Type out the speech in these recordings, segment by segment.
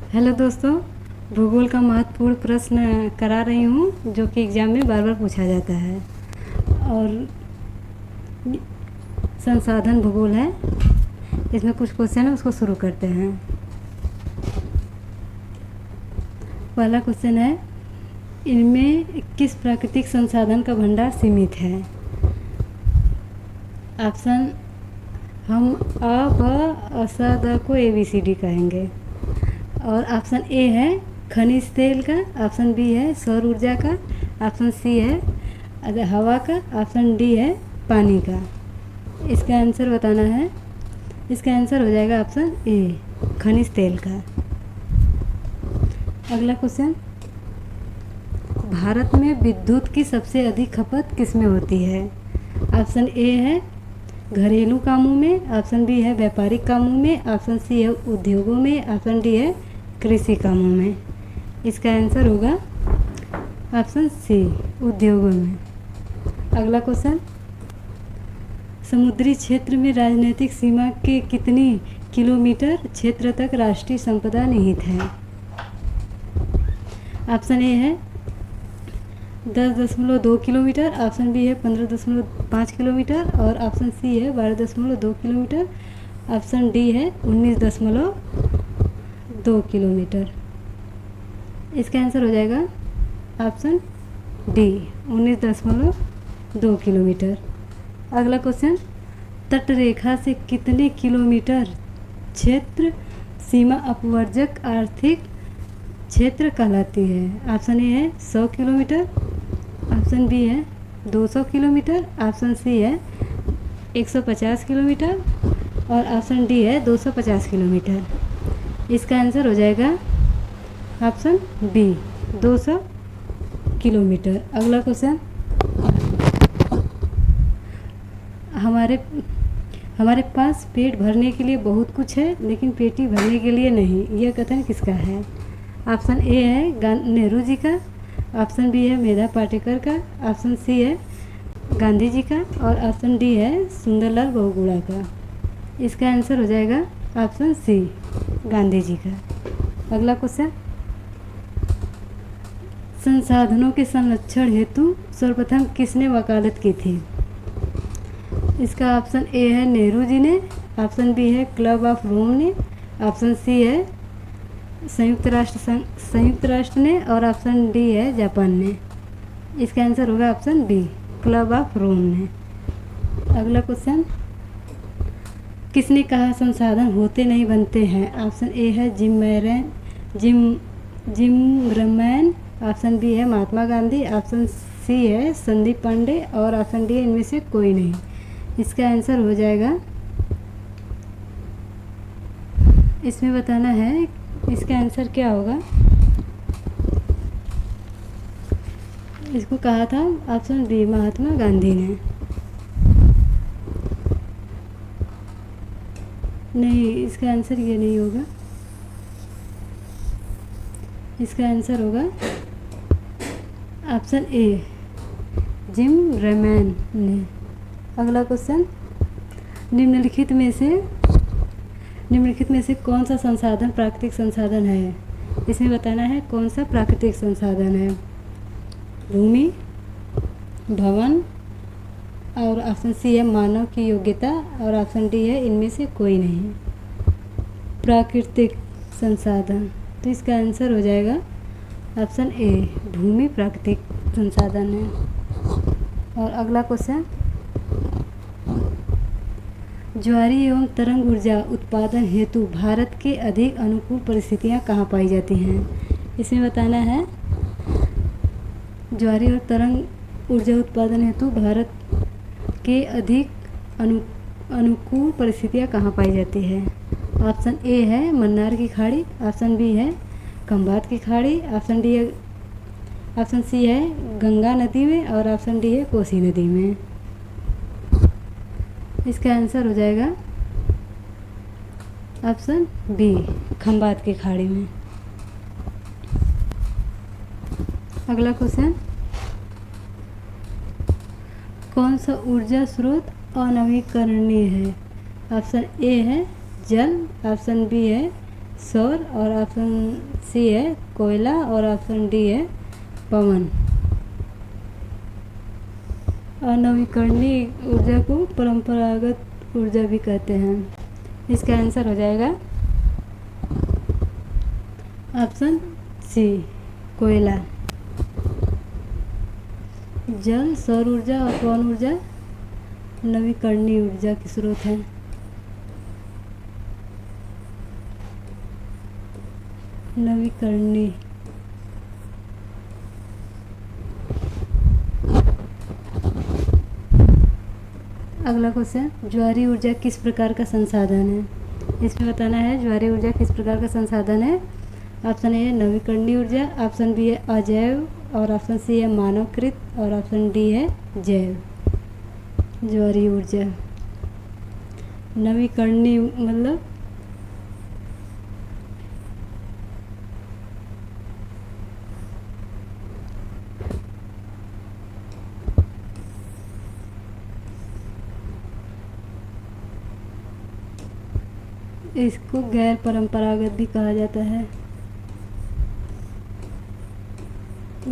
Hello दोस्तों, भूगोल का महत्वपूर्ण प्रश्न करा रही हूँ जो कि एग्ज़ाम में बार बार पूछा जाता है। और संसाधन भूगोल है। इसमें कुछ क्वेश्चन है, उसको शुरू करते हैं। पहला क्वेश्चन है, इनमें किस प्राकृतिक संसाधन का भंडार सीमित है? ऑप्शन हम अ ब स द को ABCD कहेंगे। और ऑप्शन ए है खनिज तेल का, ऑप्शन बी है सौर ऊर्जा का, ऑप्शन सी है हवा का, ऑप्शन डी है पानी का। इसका आंसर बताना है। इसका आंसर हो जाएगा ऑप्शन ए खनिज तेल का। अगला क्वेश्चन, भारत में विद्युत की सबसे अधिक खपत किसमें होती है? ऑप्शन ए है घरेलू कामों में, ऑप्शन बी है व्यापारिक कामों में, ऑप्शन सी है उद्योगों में, ऑप्शन डी है कृषि कामों में। इसका आंसर होगा ऑप्शन सी उद्योगों में। अगला क्वेश्चन, समुद्री क्षेत्र में राजनीतिक सीमा के कितनी किलोमीटर क्षेत्र तक राष्ट्रीय संपदा निहित है? ऑप्शन ए है 10.2 किलोमीटर, ऑप्शन बी है 15.5 किलोमीटर और ऑप्शन सी है 12.2 किलोमीटर, ऑप्शन डी है 19.2 किलोमीटर। इसका आंसर हो जाएगा ऑप्शन डी 19.2 किलोमीटर। अगला क्वेश्चन, तटरेखा से कितने किलोमीटर क्षेत्र सीमा अपवर्जक आर्थिक क्षेत्र कहलाती है? ऑप्शन ए है 100 किलोमीटर, ऑप्शन बी है 200 किलोमीटर, ऑप्शन सी है 150 किलोमीटर और ऑप्शन डी है 250 किलोमीटर। इसका आंसर हो जाएगा ऑप्शन बी 200 किलोमीटर। अगला क्वेश्चन, हमारे पास पेट भरने के लिए बहुत कुछ है लेकिन पेटी भरने के लिए नहीं, यह कथन किसका है? ऑप्शन ए है नेहरू जी का, ऑप्शन बी है मेधा पाटेकर का, ऑप्शन सी है गांधी जी का और ऑप्शन डी है सुंदरलाल बहुगुणा का। इसका आंसर हो जाएगा ऑप्शन सी गांधी जी का। अगला क्वेश्चन, संसाधनों के संरक्षण हेतु सर्वप्रथम किसने वकालत की थी? इसका ऑप्शन ए है नेहरू जी ने, ऑप्शन बी है क्लब ऑफ रोम ने, ऑप्शन सी है संयुक्त राष्ट्र ने और ऑप्शन डी है जापान ने। इसका आंसर होगा option B club of Rome ने। अगला क्वेश्चन, किसने कहा संसाधन होते नहीं बनते हैं? ऑप्शन ए है जिम रमैन, ऑप्शन बी है महात्मा गांधी, ऑप्शन सी है संदीप पांडे और ऑप्शन डी है इनमें से कोई नहीं। इसका आंसर हो जाएगा, इसमें बताना है इसका आंसर क्या होगा। इसको कहा था ऑप्शन बी महात्मा गांधी ने। नहीं, इसका आंसर ये नहीं होगा। इसका आंसर होगा ऑप्शन ए जिम रमैन ने। अगला क्वेश्चन, निम्नलिखित में से कौन सा संसाधन प्राकृतिक संसाधन है? इसमें बताना है कौन सा प्राकृतिक संसाधन है। भूमि, भवन और ऑप्शन सी है मानव की योग्यता और ऑप्शन डी है इनमें से कोई नहीं। प्राकृतिक संसाधन, तो इसका आंसर हो जाएगा ऑप्शन ए भूमि प्राकृतिक संसाधन है। और अगला क्वेश्चन, ज्वारीय एवं तरंग ऊर्जा उत्पादन हेतु भारत के अधिक अनुकूल परिस्थितियाँ कहाँ पाई जाती हैं? इसमें बताना है ज्वारीय और तरंग ऊर्जा उत्पादन हेतु भारत के अधिक अनुकूल परिस्थितियाँ कहाँ पाई जाती है? ऑप्शन ए है मन्नार की खाड़ी, ऑप्शन बी है खंबात की खाड़ी, ऑप्शन सी है गंगा नदी में और ऑप्शन डी है कोसी नदी में। इसका आंसर हो जाएगा ऑप्शन बी खंबात की खाड़ी में। अगला क्वेश्चन, कौन सा ऊर्जा स्रोत अनवीकरणीय है? ऑप्शन ए है जल, ऑप्शन बी है सौर और ऑप्शन सी है कोयला और ऑप्शन डी है पवन। अनवीकरणीय ऊर्जा को परंपरागत ऊर्जा भी कहते हैं। इसका आंसर हो जाएगा ऑप्शन सी कोयला। जल, सौर ऊर्जा और पवन ऊर्जा नवीकरणीय ऊर्जा के स्रोत हैं। नवीकरणीय। अगला क्वेश्चन, ज्वारीय ऊर्जा किस प्रकार का संसाधन है? इसमें बताना है ज्वारीय ऊर्जा किस प्रकार का संसाधन है। ऑप्शन ए है नवीकरणीय ऊर्जा, ऑप्शन बी है अजैव और ऑप्शन सी है मानवकृत और ऑप्शन डी है जैव। ज्वारीय ऊर्जा नवीकरणीय मतलब इसको गैर परंपरागत भी कहा जाता है।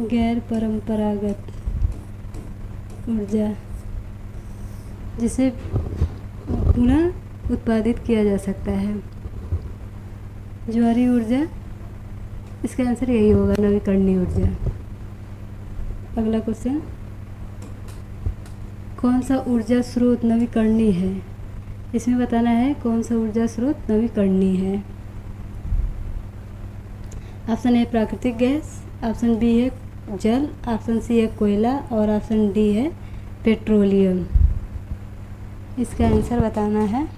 गैर परंपरागत ऊर्जा जिसे पुनः उत्पादित किया जा सकता है। ज्वारीय ऊर्जा, इसका आंसर यही होगा नवीकरणीय ऊर्जा। अगला क्वेश्चन, कौन सा ऊर्जा स्रोत नवीकरणीय है? इसमें बताना है कौन सा ऊर्जा स्रोत नवीकरणीय है। ऑप्शन ए प्राकृतिक गैस, ऑप्शन बी है जल, ऑप्शन सी है कोयला और ऑप्शन डी है पेट्रोलियम। इसका आंसर बताना है।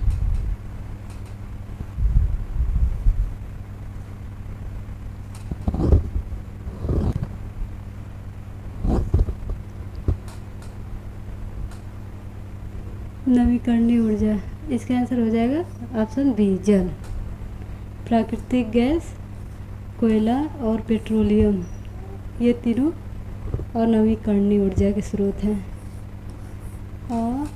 नवीकरणीय ऊर्जा, इसका आंसर हो जाएगा ऑप्शन बी जल। प्राकृतिक गैस, कोयला और पेट्रोलियम ये तीनों अनवीकरणीय ऊर्जा के स्रोत हैं। और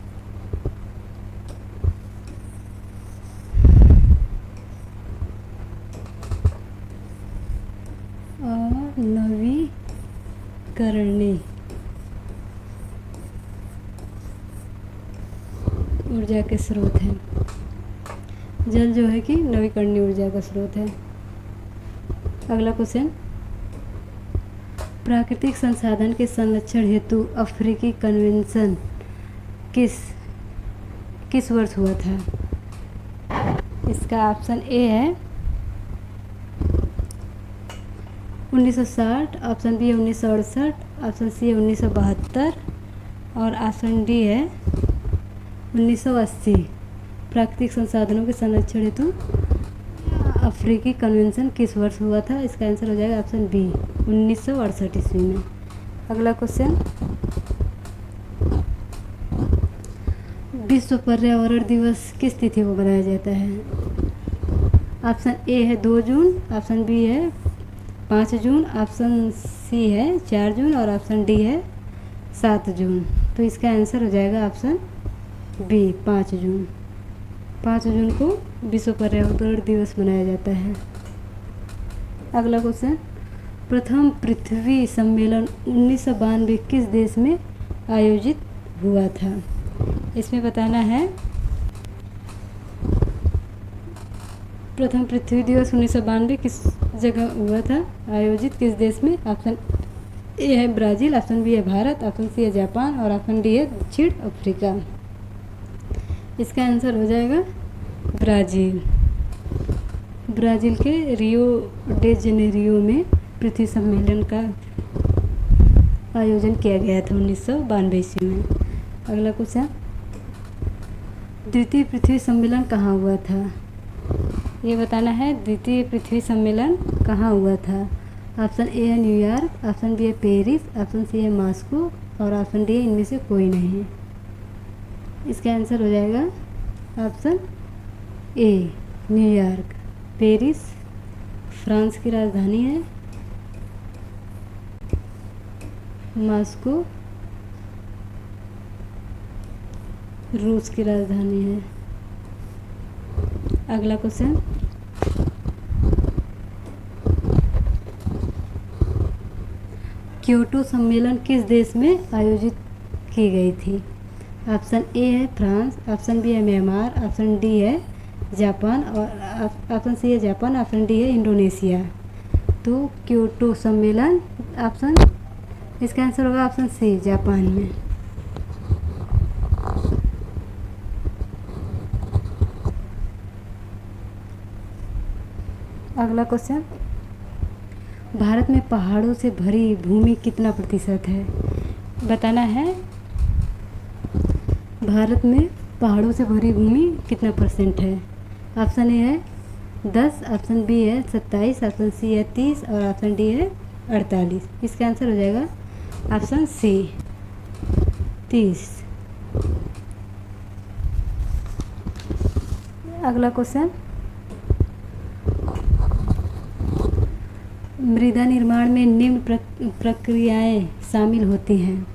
नवीकरणीय ऊर्जा के स्रोत हैं। जल जो है कि नवीकरणीय ऊर्जा का स्रोत है। अगला क्वेश्चन, प्राकृतिक संसाधन के संरक्षण हेतु अफ्रीकी कन्वेंशन किस वर्ष हुआ था? इसका ऑप्शन ए है 1960, ऑप्शन बी है 1968, ऑप्शन सी है 1972 और ऑप्शन डी है 1980। प्राकृतिक संसाधनों के संरक्षण हेतु अफ्रीकी कन्वेंशन किस वर्ष हुआ था? इसका आंसर हो जाएगा ऑप्शन बी 1968 ईस्वी में। अगला क्वेश्चन, विश्व पर्यावरण दिवस किस तिथि को मनाया जाता है? ऑप्शन ए है 2 जून, ऑप्शन बी है 5 जून, ऑप्शन सी है 4 जून और ऑप्शन डी है 7 जून। तो इसका आंसर हो जाएगा ऑप्शन बी 5 जून। 5 जून को विश्व पर्यावरण दिवस मनाया जाता है। अगला क्वेश्चन, प्रथम पृथ्वी सम्मेलन 1992 किस देश में आयोजित हुआ था? इसमें बताना है प्रथम पृथ्वी दिवस 1992 किस जगह हुआ था, आयोजित किस देश में? ऑप्शन ए है ब्राज़ील, ऑप्शन बी है भारत, ऑप्शन सी है जापान और ऑप्शन डी है दक्षिण अफ्रीका। इसका आंसर हो जाएगा ब्राज़ील। ब्राज़ील के रियो डे जनेरियो में पृथ्वी सम्मेलन का आयोजन किया गया था 1992 ईस्वी में। अगला क्वेश्चन, द्वितीय पृथ्वी सम्मेलन कहाँ हुआ था? ये बताना है द्वितीय पृथ्वी सम्मेलन कहाँ हुआ था। ऑप्शन ए है न्यूयॉर्क, ऑप्शन बी है पेरिस, ऑप्शन सी है मॉस्को और ऑप्शन डी है इनमें से कोई नहीं। इसका आंसर हो जाएगा ऑप्शन ए न्यूयॉर्क। पेरिस फ्रांस की राजधानी है, मॉस्को रूस की राजधानी है। अगला क्वेश्चन, क्योटो सम्मेलन किस देश में आयोजित की गई थी? ऑप्शन ए है फ्रांस, ऑप्शन बी है म्यांमार, ऑप्शन डी है जापान और ऑप्शन सी है जापान, ऑप्शन डी है इंडोनेशिया। तो क्योटो सम्मेलन ऑप्शन, इसका आंसर होगा ऑप्शन सी जापान में। अगला क्वेश्चन, भारत में पहाड़ों से भरी भूमि कितना प्रतिशत है? बताना है भारत में पहाड़ों से भरी भूमि कितना परसेंट है। ऑप्शन ए है 10, ऑप्शन बी है 27, ऑप्शन सी है 30 और ऑप्शन डी है 48। इसका आंसर हो जाएगा ऑप्शन सी 30। अगला क्वेश्चन, मृदा निर्माण में निम्न प्रक्रियाएं शामिल होती हैं।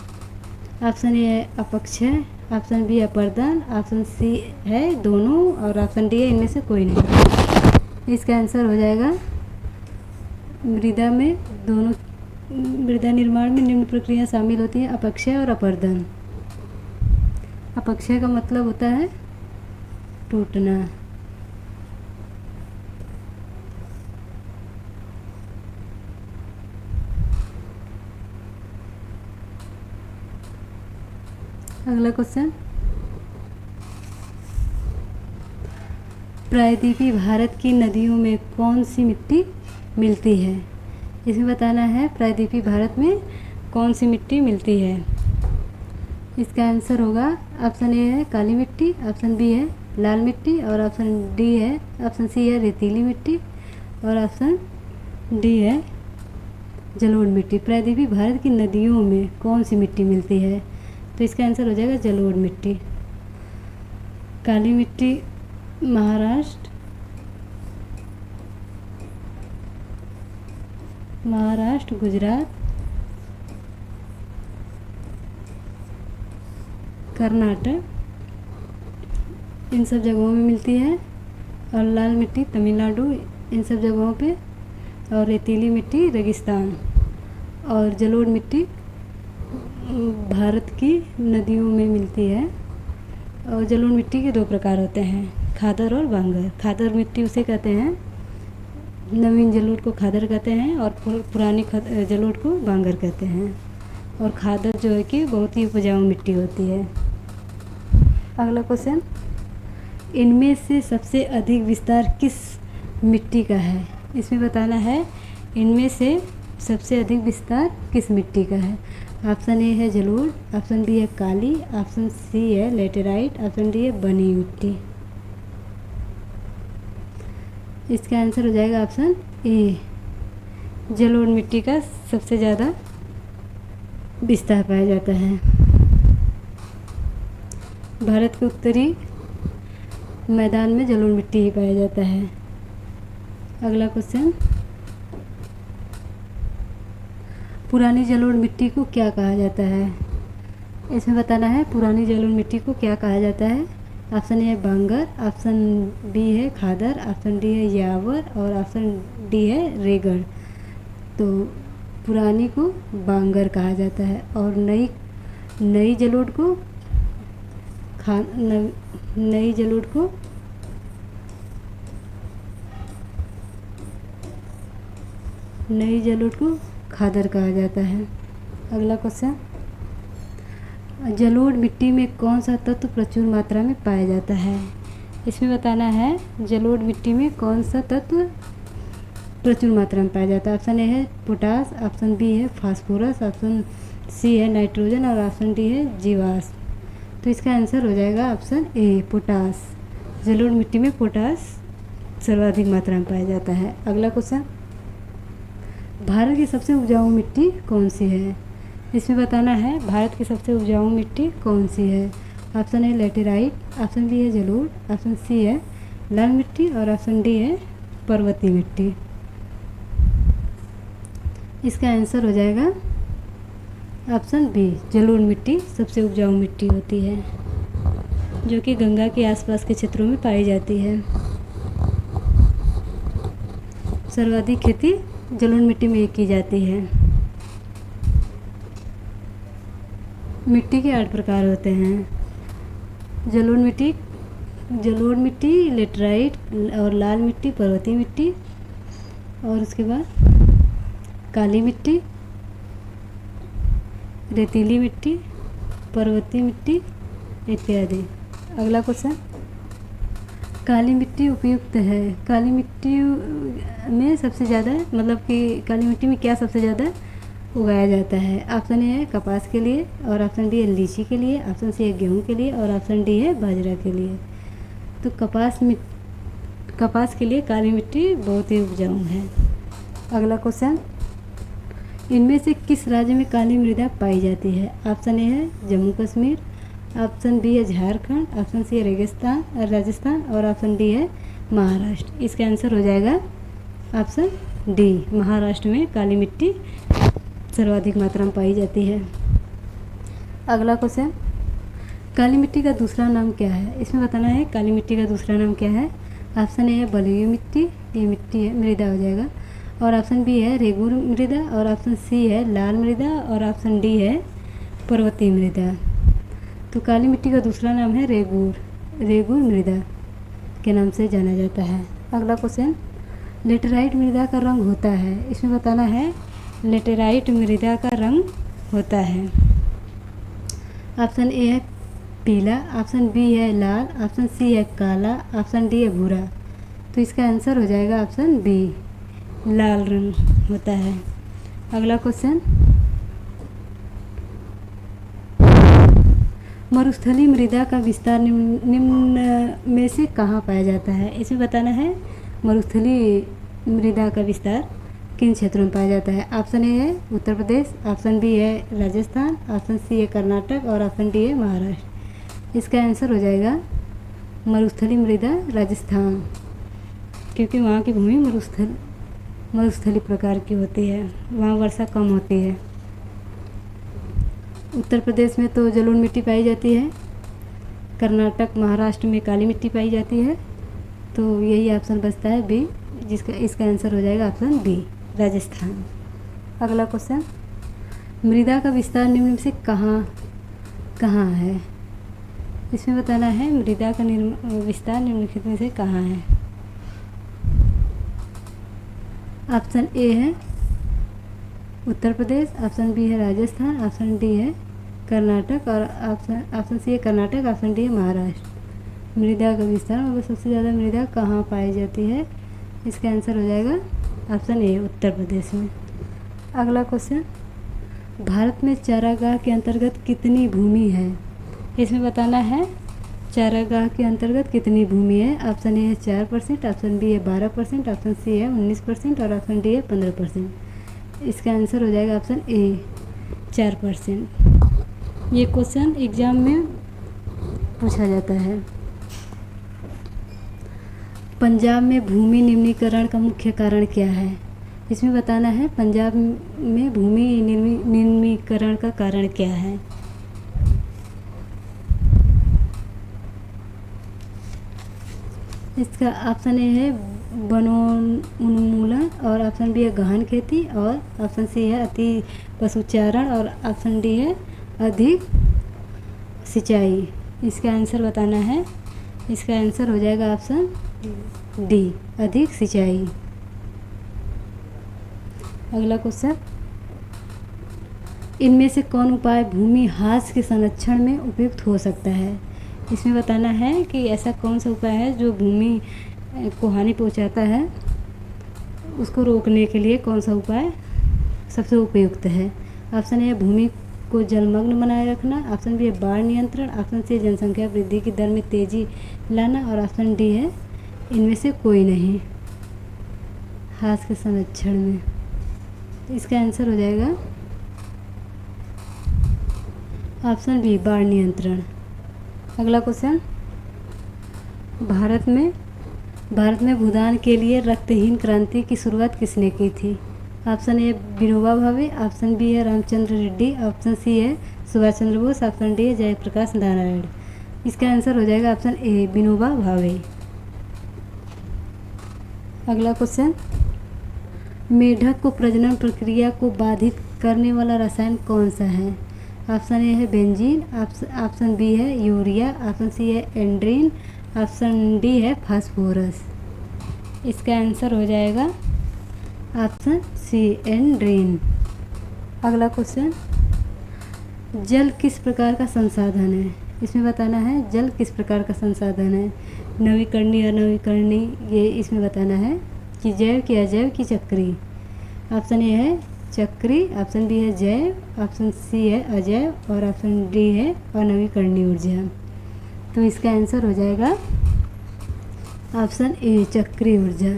ऑप्शन ए है अपक्षय, ऑप्शन बी अपर्दन, ऑप्शन सी है दोनों और ऑप्शन डी है इनमें से कोई नहीं। इसका आंसर हो जाएगा मृदा निर्माण में निम्न प्रक्रियाएं शामिल होती हैं अपक्षय और अपर्दन। अपक्षय का मतलब होता है टूटना। अगला क्वेश्चन, प्रायद्वीपीय भारत की नदियों में कौन सी मिट्टी मिलती है? इसमें बताना है प्रायद्वीपीय भारत में कौन सी मिट्टी मिलती है। इसका आंसर होगा ऑप्शन ए है काली मिट्टी, ऑप्शन बी है लाल मिट्टी और ऑप्शन डी है, ऑप्शन सी है रेतीली मिट्टी और ऑप्शन डी है जलोढ़ मिट्टी। प्रायद्वीपीय भारत की नदियों में कौन सी मिट्टी मिलती है? तो इसका आंसर हो जाएगा जलोढ़ मिट्टी। काली मिट्टी महाराष्ट्र, गुजरात, कर्नाटक इन सब जगहों में मिलती है और लाल मिट्टी तमिलनाडु इन सब जगहों पे और रेतीली मिट्टी रेगिस्तान और जलोढ़ मिट्टी भारत की नदियों में मिलती है। और जलोढ़ मिट्टी के दो प्रकार होते हैं, खादर और बांगर। खादर मिट्टी उसे कहते हैं, नवीन जलोढ़ को खादर कहते हैं और पुरानी जलोढ़ को बांगर कहते हैं। और खादर जो है कि बहुत ही उपजाऊ मिट्टी होती है। अगला क्वेश्चन, इनमें से सबसे अधिक विस्तार किस मिट्टी का है? इसमें बताना है इनमें से सबसे अधिक विस्तार किस मिट्टी का है। ऑप्शन ए है जलोढ़, ऑप्शन बी है काली, ऑप्शन सी है लेटेराइट, ऑप्शन डी है बनी मिट्टी। इसका आंसर हो जाएगा ऑप्शन ए जलोढ़ मिट्टी का सबसे ज़्यादा विस्तार पाया जाता है। भारत के उत्तरी मैदान में जलोढ़ मिट्टी ही पाया जाता है। अगला क्वेश्चन, पुरानी जलोढ़ मिट्टी को क्या कहा जाता है? इसमें बताना है पुरानी जलोढ़ मिट्टी को क्या कहा जाता है। ऑप्शन ए है बांगर, ऑप्शन बी है खादर, ऑप्शन डी है यावर और ऑप्शन डी है रेगड़। तो पुरानी को बांगर कहा जाता है और नई जलोढ़ को खादर कहा जाता है। अगला क्वेश्चन, जलोढ़ मिट्टी में कौन सा तत्व प्रचुर मात्रा में पाया जाता है? इसमें बताना है जलोढ़ मिट्टी में कौन सा तत्व प्रचुर मात्रा में पाया जाता है। ऑप्शन ए है पोटास, ऑप्शन बी है फास्फोरस, ऑप्शन सी है नाइट्रोजन और ऑप्शन डी है जीवाश्म। तो इसका आंसर हो जाएगा ऑप्शन ए पोटास। जलोढ़ मिट्टी में पोटास सर्वाधिक मात्रा में पाया जाता है। अगला क्वेश्चन, भारत की सबसे उपजाऊ मिट्टी कौन सी है? इसमें बताना है भारत की सबसे उपजाऊ मिट्टी कौन सी है। Option A laterite, option B है जलोढ़, ऑप्शन सी है लाल मिट्टी और ऑप्शन डी है पर्वतीय मिट्टी। इसका आंसर हो जाएगा ऑप्शन बी जलोढ़ मिट्टी सबसे उपजाऊ मिट्टी होती है जो कि गंगा के आसपास के क्षेत्रों में पाई जाती है। सर्वाधिक खेती जलोढ़ मिट्टी में की जाती है। मिट्टी के 8 प्रकार होते हैं। जलोढ़ मिट्टी, लेटराइट और लाल मिट्टी, पर्वतीय मिट्टी, और उसके बाद काली मिट्टी, रेतीली मिट्टी, पर्वतीय मिट्टी इत्यादि। अगला क्वेश्चन, काली मिट्टी उपयुक्त है। काली मिट्टी में सबसे ज़्यादा मतलब कि काली मिट्टी में क्या सबसे ज़्यादा उगाया जाता है? ऑप्शन ए है कपास के लिए, और ऑप्शन बी है लीची के लिए, ऑप्शन सी है गेहूँ के लिए, और ऑप्शन डी है बाजरा के लिए। तो कपास के लिए काली मिट्टी बहुत ही उपजाऊ है। अगला क्वेश्चन, इनमें से किस राज्य में काली मृदा पाई जाती है? ऑप्शन ए है जम्मू कश्मीर, ऑप्शन बी है झारखंड, ऑप्शन सी है राजस्थान, और ऑप्शन डी है महाराष्ट्र। इसका आंसर हो जाएगा ऑप्शन डी, महाराष्ट्र में काली मिट्टी सर्वाधिक मात्रा में पाई जाती है। अगला क्वेश्चन, काली मिट्टी का दूसरा नाम क्या है? इसमें बताना है काली मिट्टी का दूसरा नाम क्या है। ऑप्शन ए है बलुई मिट्टी, ये मिट्टी है मृदा हो जाएगा, और ऑप्शन बी है रेगूर मृदा, और ऑप्शन सी है लाल मृदा, और ऑप्शन डी है पर्वतीय मृदा। तो काली मिट्टी का दूसरा नाम है रेगूर मृदा के नाम से जाना जाता है। अगला क्वेश्चन, लेटेराइट मृदा का रंग होता है। इसमें बताना है लेटेराइट मृदा का रंग होता है। ऑप्शन ए है पीला, ऑप्शन बी है लाल, ऑप्शन सी है काला, ऑप्शन डी है भूरा। तो इसका आंसर हो जाएगा ऑप्शन बी, लाल रंग होता है। अगला क्वेश्चन, मरुस्थलीय मृदा का विस्तार निम्न में से कहाँ पाया जाता है? इसमें बताना है मरुस्थलीय मृदा का विस्तार किन क्षेत्रों में पाया जाता है। ऑप्शन ए है उत्तर प्रदेश, ऑप्शन बी है राजस्थान, ऑप्शन सी है कर्नाटक, और ऑप्शन डी है महाराष्ट्र। इसका आंसर हो जाएगा मरुस्थलीय मृदा राजस्थान, क्योंकि वहाँ की भूमि मरुस्थलीय प्रकार की होती है, वहाँ वर्षा कम होती है। उत्तर प्रदेश में तो जलोढ़ मिट्टी पाई जाती है, कर्नाटक महाराष्ट्र में काली मिट्टी पाई जाती है। तो यही ऑप्शन बचता है बी, इसका आंसर हो जाएगा ऑप्शन बी, राजस्थान। अगला क्वेश्चन, मृदा का विस्तार निम्न में से कहाँ है? इसमें बताना है मृदा का विस्तार निम्नलिखित में से कहाँ है। ऑप्शन ए है उत्तर प्रदेश, ऑप्शन बी है राजस्थान, ऑप्शन डी है कर्नाटक, और ऑप्शन सी है कर्नाटक, ऑप्शन डी है महाराष्ट्र। मृदा का विस्तार मतलब सबसे ज़्यादा मृदा कहाँ पाई जाती है? इसका आंसर हो जाएगा ऑप्शन ए, उत्तर प्रदेश में। अगला क्वेश्चन, भारत में चारागाह के अंतर्गत कितनी भूमि है? इसमें बताना है चारागाह के अंतर्गत कितनी भूमि है। ऑप्शन ए है 4%, ऑप्शन बी है 12%, ऑप्शन सी है 19%, और ऑप्शन डी है 15%। इसका आंसर हो जाएगा ऑप्शन ए, 4%। ये क्वेश्चन एग्जाम में पूछा जाता है। पंजाब में भूमि निम्नीकरण का मुख्य कारण क्या है? इसमें बताना है पंजाब में भूमि निम्नीकरण का कारण क्या है। इसका ऑप्शन ए है वनोन्मूलन, और ऑप्शन बी है गहन खेती, और ऑप्शन सी है अति पशुचारण, और ऑप्शन डी है अधिक सिंचाई। इसका आंसर बताना है, इसका आंसर हो जाएगा ऑप्शन डी, अधिक सिंचाई। अगला क्वेश्चन, इनमें से कौन उपाय भूमि ह्रास के संरक्षण में उपयुक्त हो सकता है? इसमें बताना है कि ऐसा कौन सा उपाय है जो भूमि को हानि पहुंचाता है, उसको रोकने के लिए कौन सा उपाय सबसे उपयुक्त है। ऑप्शन ए भूमि को जलमग्न बनाए रखना, ऑप्शन बी है बाढ़ नियंत्रण, ऑप्शन सी जनसंख्या वृद्धि की दर में तेजी लाना, और ऑप्शन डी है इनमें से कोई नहीं, ह्रास के संरक्षण में। तो इसका आंसर हो जाएगा ऑप्शन बी, बाढ़ नियंत्रण। अगला क्वेश्चन, भारत में भूदान के लिए रक्तहीन क्रांति की शुरुआत किसने की थी? ऑप्शन ए विनोबा भावे, ऑप्शन बी है रामचंद्र रेड्डी, ऑप्शन सी है सुभाष चंद्र बोस, ऑप्शन डी है जयप्रकाश नारायण। इसका आंसर हो जाएगा ऑप्शन ए, विनोबा भावे। अगला क्वेश्चन, मेढक को प्रजनन प्रक्रिया को बाधित करने वाला रसायन कौन सा है? ऑप्शन ए है बेंजीन, ऑप्शन बी है यूरिया, ऑप्शन सी है एंड्रीन, ऑप्शन डी है फास्फोरस। इसका आंसर हो जाएगा ऑप्शन सी एंड्रीन। अगला क्वेश्चन, जल किस प्रकार का संसाधन है? इसमें बताना है जल किस प्रकार का संसाधन है, नवीकरणीय अनवीकरणीय, ये इसमें बताना है कि जैव की अजैव की चक्रीय। ऑप्शन ए है चक्रीय, ऑप्शन बी है जैव, ऑप्शन सी है अजैव और ऑप्शन डी है अनवीकरणीय ऊर्जा। तो इसका आंसर हो जाएगा ऑप्शन ए चक्रीय ऊर्जा,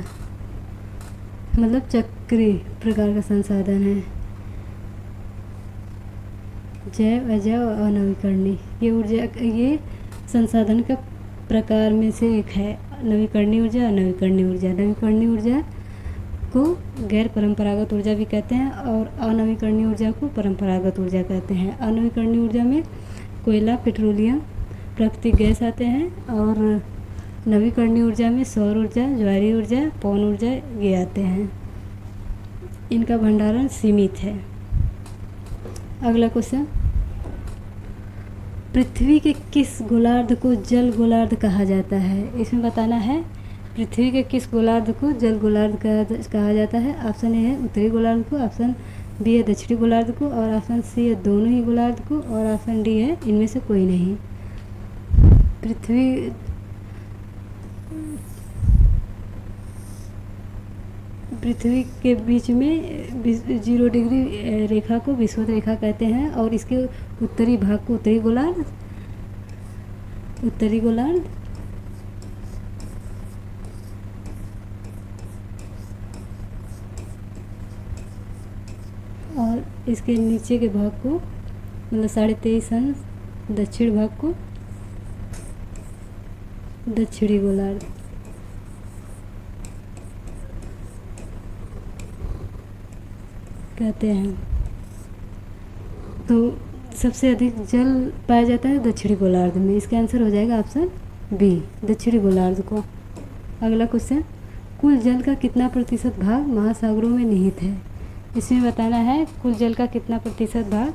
मतलब चक्रीय प्रकार का संसाधन है। जैव अजैव और अनवीकरणीय, ये ऊर्जा, ये संसाधन का प्रकार में से एक है। नवीकरणीय ऊर्जा, अनवीकरणीय ऊर्जा। नवीकरणीय ऊर्जा को गैर परंपरागत ऊर्जा भी कहते हैं और अनवीकरणीय ऊर्जा को परंपरागत ऊर्जा कहते हैं। अनवीकरणीय ऊर्जा में कोयला, पेट्रोलियम, प्राकृतिक गैस आते हैं और नवीकरणीय ऊर्जा में सौर ऊर्जा, ज्वारीय ऊर्जा, पवन ऊर्जा ये आते हैं। इनका भंडारण सीमित है। अगला क्वेश्चन, पृथ्वी के किस गोलार्ध को जल गोलार्ध कहा जाता है? इसमें बताना है पृथ्वी के किस गोलार्ध को जल गोलार्ध कहा जाता है। ऑप्शन ए है उत्तरी गोलार्ध को, ऑप्शन बी है दक्षिणी गोलार्ध को और ऑप्शन सी है दोनों ही गोलार्ध को और ऑप्शन डी है इनमें से कोई नहीं। पृथ्वी के बीच में 0 डिग्री रेखा को विषुवत रेखा कहते हैं और इसके उत्तरी भाग को उत्तरी गोलार्ध और इसके नीचे के भाग को, मतलब 23.5 अंश दक्षिण भाग को दक्षिणी गोलार्ध कहते हैं। तो सबसे अधिक जल पाया जाता है दक्षिणी गोलार्ध में। इसका आंसर हो जाएगा ऑप्शन बी दक्षिणी गोलार्ध को। अगला क्वेश्चन, कुल जल का कितना प्रतिशत भाग महासागरों में निहित है? इसमें बताना है कुल जल का कितना प्रतिशत भाग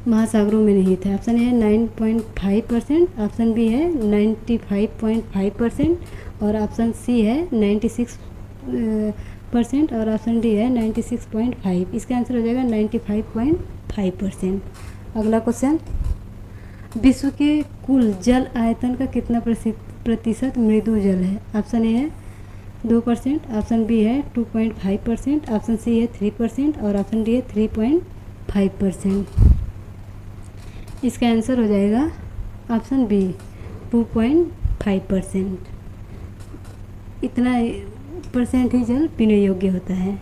महासागरों में निहित है। ऑप्शन ए है 9.5%, ऑप्शन बी है 95.5% और ऑप्शन सी है 96% और ऑप्शन डी है 96.5। इसका आंसर हो जाएगा 95.5%। अगला क्वेश्चन, विश्व के कुल जल आयतन का कितना प्रतिशत मृदु जल है? ऑप्शन ए है 2%, ऑप्शन बी है 2.5%, ऑप्शन सी है 3% और ऑप्शन डी है 3.5%। इसका आंसर हो जाएगा ऑप्शन बी 2.5%। इतना परसेंट ही जल पीने योग्य होता है।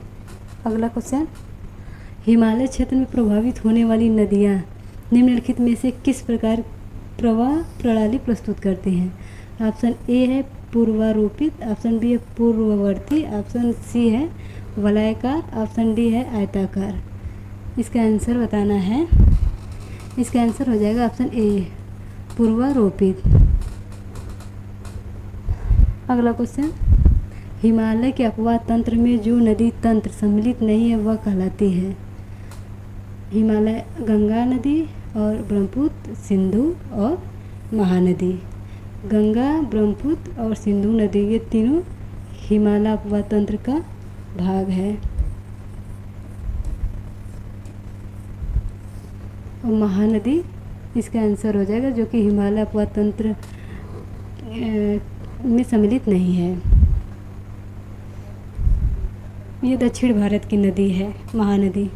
अगला क्वेश्चन, हिमालय क्षेत्र में प्रभावित होने वाली नदियाँ निम्नलिखित में से किस प्रकार प्रवाह प्रणाली प्रस्तुत करती हैं? ऑप्शन ए है पूर्वारोपित, ऑप्शन बी है पूर्ववर्ती, ऑप्शन सी है वलयाकार, ऑप्शन डी है आयताकार। इसका आंसर बताना है। इसका आंसर हो जाएगा ऑप्शन ए पूर्वारोपित। अगला क्वेश्चन, हिमालय के अपवाह तंत्र में जो नदी तंत्र सम्मिलित नहीं है वह कहलाती है? हिमालय गंगा नदी और ब्रह्मपुत्र, सिंधु और महानदी। गंगा, ब्रह्मपुत्र और सिंधु नदी ये तीनों हिमालय अपवाह तंत्र का भाग है और महानदी इसका आंसर हो जाएगा जो कि हिमालय अपवाह तंत्र में सम्मिलित नहीं है। ये दक्षिण भारत की नदी है महानदी।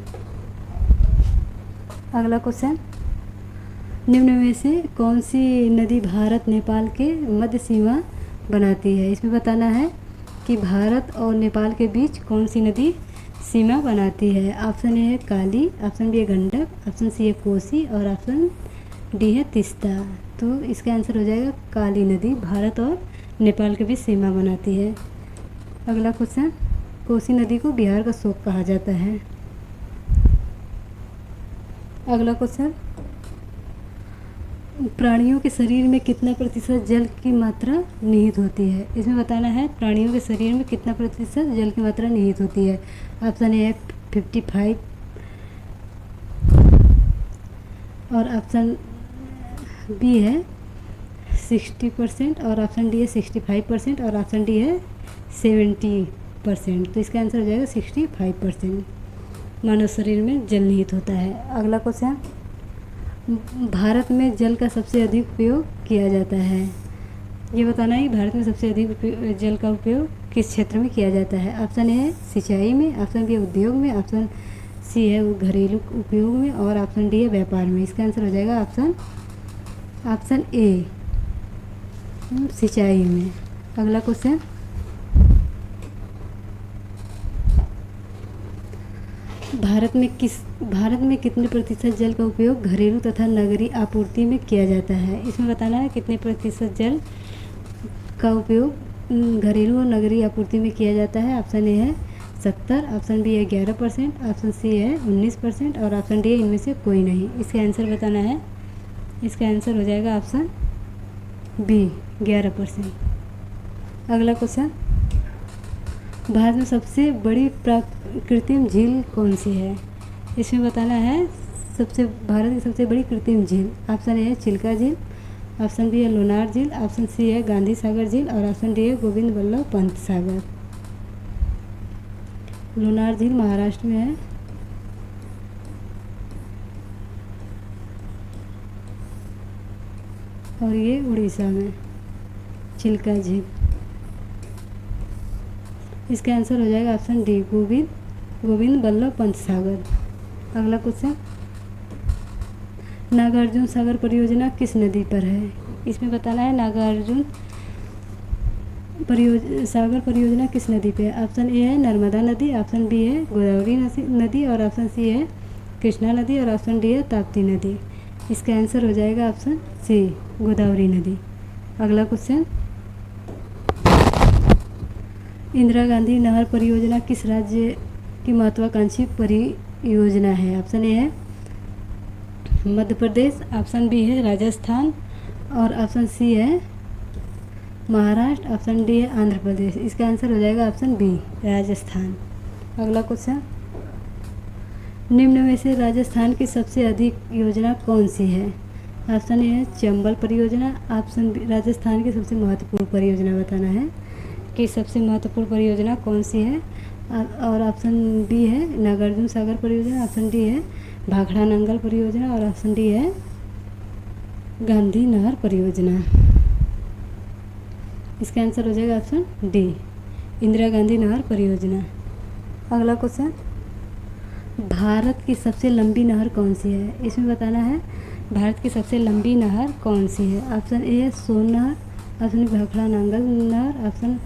अगला क्वेश्चन, निम्न में से कौन सी नदी भारत नेपाल के मध्य सीमा बनाती है? इसमें बताना है कि भारत और नेपाल के बीच कौन सी नदी सीमा बनाती है। ऑप्शन ए है काली, ऑप्शन बी है गंडक, ऑप्शन सी है कोसी और ऑप्शन डी है तीस्ता। तो इसका आंसर हो जाएगा काली नदी भारत और नेपाल के बीच सीमा बनाती है। अगला क्वेश्चन, कोसी नदी को बिहार का शोक कहा जाता है। अगला क्वेश्चन, प्राणियों के शरीर में कितना प्रतिशत जल की मात्रा निहित होती है? इसमें बताना है प्राणियों के शरीर में कितना प्रतिशत जल की मात्रा निहित होती है। ऑप्शन ए है 55, और ऑप्शन बी है 60% और ऑप्शन डी है 65% और ऑप्शन डी है 70%। तो इसका आंसर हो जाएगा 65%। मानव शरीर में जल निहित होता है। अगला क्वेश्चन, भारत में जल का सबसे अधिक उपयोग किया जाता है। ये बताना है कि भारत में सबसे अधिक जल का उपयोग किस क्षेत्र में किया जाता है। ऑप्शन ए है सिंचाई में, ऑप्शन बी है उद्योग में, ऑप्शन सी है घरेलू उपयोग में और ऑप्शन डी है व्यापार में। इसका आंसर हो जाएगा ऑप्शन ए सिंचाई में। अगला क्वेश्चन, भारत में कितने प्रतिशत जल का उपयोग घरेलू तथा नगरीय आपूर्ति में किया जाता है। इसमें बताना है कितने प्रतिशत जल का उपयोग घरेलू और नगरीय आपूर्ति में किया जाता है। ऑप्शन ए है 70, ऑप्शन बी है 11%, ऑप्शन सी है 19% और ऑप्शन डी है इनमें से कोई नहीं। इसका आंसर बताना है। इसका आंसर हो जाएगा ऑप्शन बी 11%। अगला क्वेश्चन, भारत में सबसे बड़ी कृत्रिम झील कौन सी है। इसमें बताना है भारत की सबसे बड़ी कृत्रिम झील। ऑप्शन ए है चिल्का झील, ऑप्शन बी है लोनार झील, ऑप्शन सी है गांधी सागर झील और ऑप्शन डी है गोविंद वल्लभ पंत सागर। लोनार झील महाराष्ट्र में है और ये उड़ीसा में चिल्का झील। इसका आंसर हो जाएगा ऑप्शन डी गोविंद वल्लभ पंत सागर। अगला क्वेश्चन, नागार्जुन सागर परियोजना किस नदी पर है। इसमें बताना है नागार्जुन सागर परियोजना किस नदी पे है। ऑप्शन ए है नर्मदा नदी, ऑप्शन बी है गोदावरी नदी और ऑप्शन सी है कृष्णा नदी और ऑप्शन डी है ताप्ती नदी। इसका आंसर हो जाएगा ऑप्शन सी गोदावरी नदी। अगला क्वेश्चन, इंदिरा गांधी नहर परियोजना किस राज्य की महत्वाकांक्षी परियोजना है। ऑप्शन ए है मध्य प्रदेश, ऑप्शन बी है राजस्थान और ऑप्शन सी है महाराष्ट्र, ऑप्शन डी है आंध्र प्रदेश। इसका आंसर हो जाएगा ऑप्शन बी राजस्थान। अगला क्वेश्चन, निम्न में से राजस्थान की सबसे अधिक योजना कौन सी है। ऑप्शन ए है चंबल परियोजना, ऑप्शन बी राजस्थान की सबसे महत्वपूर्ण परियोजना बताना है कि सबसे महत्वपूर्ण परियोजना कौन सी है और ऑप्शन बी है नागार्जुन सागर परियोजना, ऑप्शन डी है भाखड़ा नंगल परियोजना और ऑप्शन डी है गांधी नहर परियोजना। इसका आंसर हो जाएगा ऑप्शन डी इंदिरा गांधी नहर परियोजना। अगला क्वेश्चन, भारत की सबसे लंबी नहर कौन सी है। इसमें बताना है भारत की सबसे लंबी नहर कौन सी है। ऑप्शन ए है सोन नहर, ऑप्शन बी भाखड़ा नंगल नहर, ऑप्शन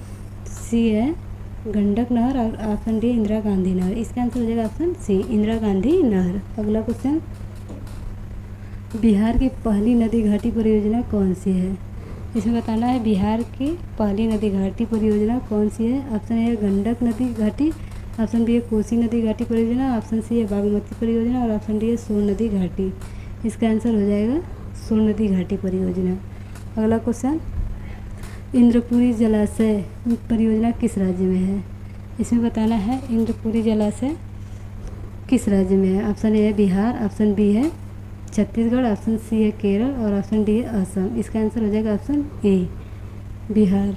सी है गंडक नहर और ऑप्शन डी इंदिरा गांधी नहर। इसका आंसर हो जाएगा ऑप्शन सी इंदिरा गांधी नहर। अगला क्वेश्चन, बिहार की पहली नदी घाटी परियोजना कौन सी है। इसमें बताना है बिहार की पहली नदी घाटी परियोजना कौन सी है। ऑप्शन ए है गंडक नदी घाटी, ऑप्शन बी है कोसी नदी घाटी परियोजना, ऑप्शन सी है बागमती परियोजना और ऑप्शन डी है सोन नदी घाटी। इसका आंसर हो जाएगा सोन नदी घाटी परियोजना। अगला क्वेश्चन, इंद्रपुरी जलाशय परियोजना किस राज्य में है। इसमें बताना है इंद्रपुरी जलाशय किस राज्य में है। ऑप्शन ए है बिहार, ऑप्शन बी है छत्तीसगढ़, ऑप्शन सी है केरल और ऑप्शन डी है असम। इसका आंसर हो जाएगा ऑप्शन ए बिहार।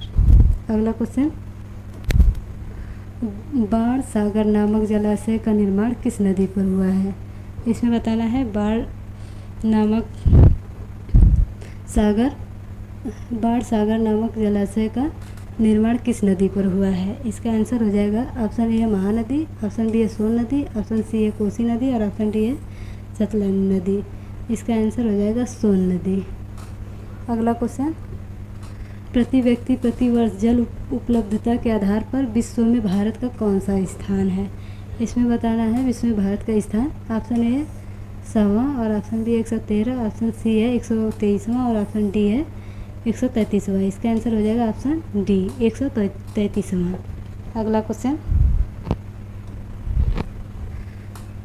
अगला क्वेश्चन, बाण सागर नामक जलाशय का निर्माण किस नदी पर हुआ है। इसमें बताना है बाण सागर नामक जलाशय का निर्माण किस नदी पर हुआ है। इसका आंसर हो जाएगा ऑप्शन ए है महानदी, ऑप्शन बी है सोन नदी, ऑप्शन सी है कोसी नदी और ऑप्शन डी है सतलज नदी। इसका आंसर हो जाएगा सोन नदी। अगला क्वेश्चन, प्रति व्यक्ति प्रति वर्ष जल उपलब्धता के आधार पर विश्व में भारत का कौन सा स्थान है। इसमें बताना है विश्व में भारत का स्थान। ऑप्शन ए है 100वां और ऑप्शन बी 113, ऑप्शन सी है 123वां और ऑप्शन डी है 133वां। इसका आंसर हो जाएगा ऑप्शन डी 133वां। अगला क्वेश्चन,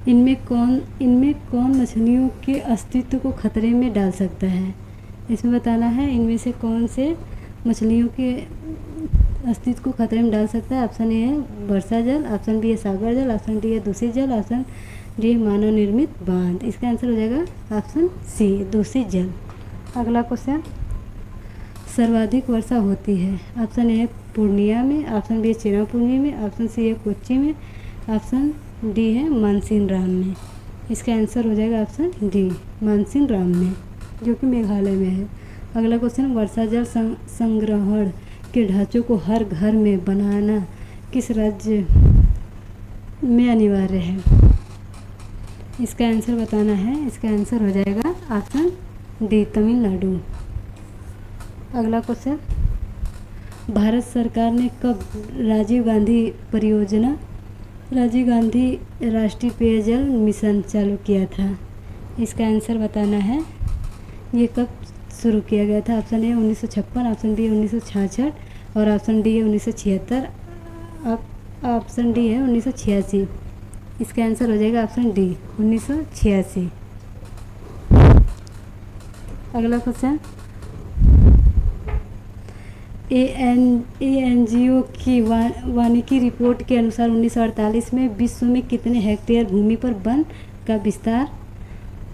इनमें कौन मछलियों के अस्तित्व को खतरे में डाल सकता है। इसमें बताना है इनमें से कौन से मछलियों के अस्तित्व को खतरे में डाल सकता है। ऑप्शन ए है वर्षा जल, ऑप्शन बी है सागर जल, ऑप्शन डी है दूषित जल, ऑप्शन डी है मानव निर्मित बांध। इसका आंसर हो जाएगा ऑप्शन सी दूषित जल। अगला क्वेश्चन, सर्वाधिक वर्षा होती है। ऑप्शन ए है पूर्णिया में, ऑप्शन बी है चिरापुंजी में, ऑप्शन सी है कोच्चि में, ऑप्शन डी है मानसीन में। इसका आंसर हो जाएगा ऑप्शन डी मानसीन में, जो कि मेघालय में है। अगला क्वेश्चन, वर्षा जल संग्रहण के ढांचों को हर घर में बनाना किस राज्य में अनिवार्य है? इसका आंसर बताना है। इसका आंसर हो जाएगा ऑप्शन डी तमिलनाडु। अगला क्वेश्चन, भारत सरकार ने कब राजीव गांधी राष्ट्रीय पेयजल मिशन चालू किया था? इसका आंसर बताना है। ये कब शुरू किया गया था? ऑप्शन ए 1956, ऑप्शन बी 1966 और ऑप्शन डी है 1976, ऑप्शन डी है 1986। इसका आंसर हो जाएगा ऑप्शन डी 1986। अगला क्वेश्चन, ANGO की वानिकी रिपोर्ट के अनुसार 1948 में विश्व में कितने हेक्टेयर भूमि पर वन का विस्तार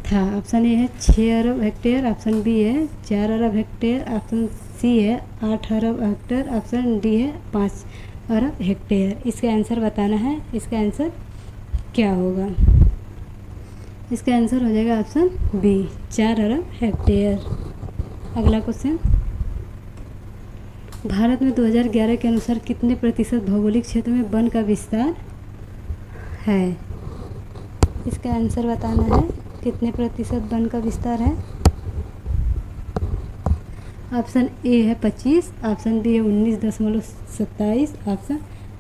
था? ऑप्शन ए है 6 अरब हेक्टेयर, ऑप्शन बी है 4 अरब हेक्टेयर, ऑप्शन सी है 8 अरब हेक्टेयर, ऑप्शन डी है 5 अरब हेक्टेयर। इसका आंसर बताना है। इसका आंसर क्या होगा? इसका आंसर हो जाएगा ऑप्शन बी 4 अरब हेक्टेयर। अगला क्वेश्चन, भारत में 2011 के अनुसार कितने प्रतिशत भौगोलिक क्षेत्र में वन का विस्तार है? इसका आंसर बताना है। कितने प्रतिशत वन का विस्तार है? ऑप्शन ए है 25, ऑप्शन बी है 19.27, ऑप्शन